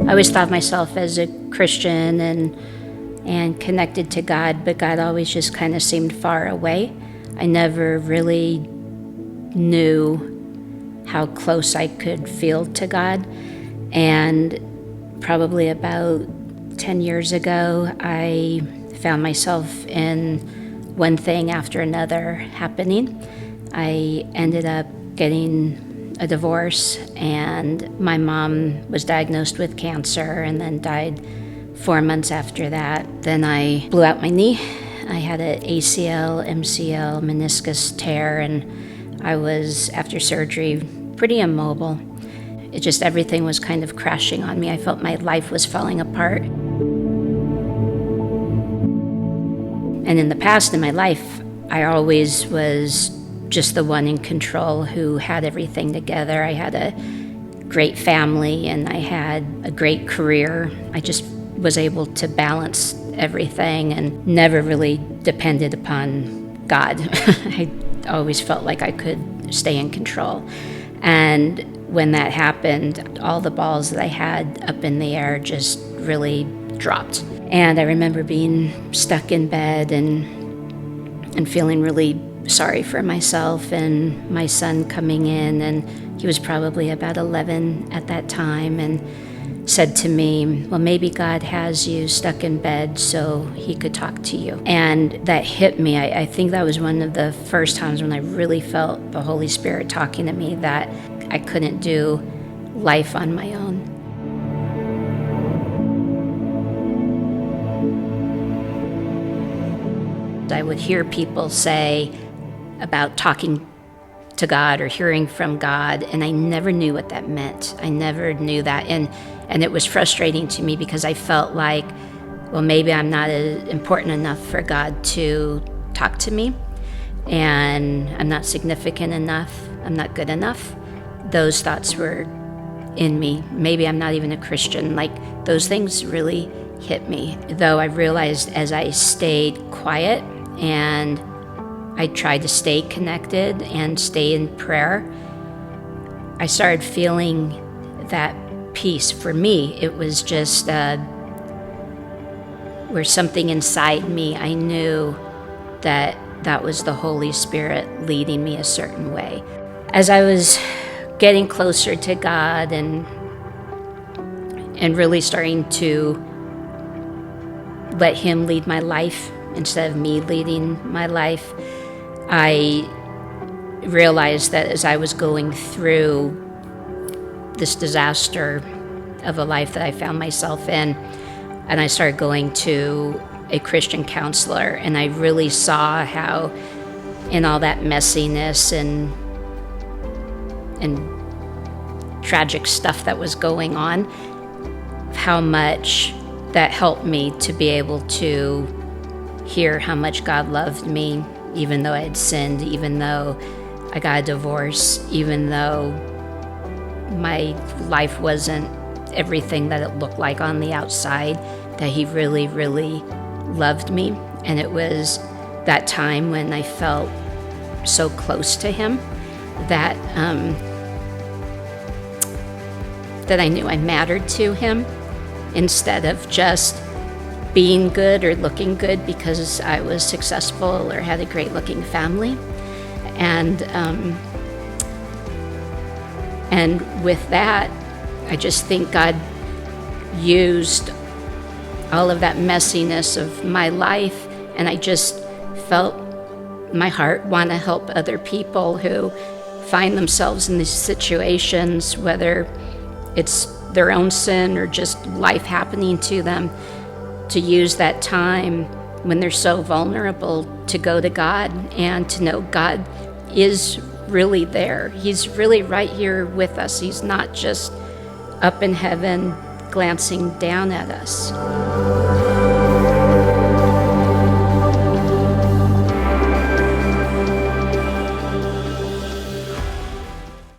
I always thought of myself as a Christian and connected to God, but God always just kind of seemed far away. I never really knew how close I could feel to God. And probably about 10 years ago, I found myself in one thing after another happening. I ended up getting a divorce, and my mom was diagnosed with cancer and then died 4 months after that. Then I blew out my knee. I had an ACL, MCL, meniscus tear, and I was, after surgery, pretty immobile. It just, everything was kind of crashing on me. I felt my life was falling apart. And in the past, in my life, I always was just the one in control who had everything together. I had a great family and I had a great career. I just was able to balance everything and never really depended upon God. I always felt like I could stay in control. And when that happened, all the balls that I had up in the air just really dropped. And I remember being stuck in bed and feeling really sorry for myself, and my son coming in, and he was probably about 11 at that time, and said to me, well, maybe God has you stuck in bed so he could talk to you. And that hit me. I think that was one of the first times when I really felt the Holy Spirit talking to me, that I couldn't do life on my own. I would hear people say about talking to God or hearing from God, and I never knew what that meant. I never knew that, and it was frustrating to me because I felt like, well, maybe I'm not important enough for God to talk to me, and I'm not significant enough, I'm not good enough. Those thoughts were in me. Maybe I'm not even a Christian. Like, those things really hit me. Though I realized as I stayed quiet and I tried to stay connected and stay in prayer, I started feeling that peace. For me, it was just where something inside me, I knew that that was the Holy Spirit leading me a certain way. As I was getting closer to God and really starting to let Him lead my life instead of me leading my life, I realized that as I was going through this disaster of a life that I found myself in, and I started going to a Christian counselor, and I really saw how in all that messiness and tragic stuff that was going on, how much that helped me to be able to hear how much God loved me, even though I had sinned, even though I got a divorce, even though my life wasn't everything that it looked like on the outside, that He really, really loved me. And it was that time when I felt so close to Him that that I knew I mattered to Him, instead of just being good or looking good because I was successful or had a great looking family. And with that, I just think God used all of that messiness of my life, and I just felt my heart want to help other people who find themselves in these situations, whether it's their own sin or just life happening to them, to use that time when they're so vulnerable to go to God and to know God is really there. He's really right here with us. He's not just up in heaven glancing down at us.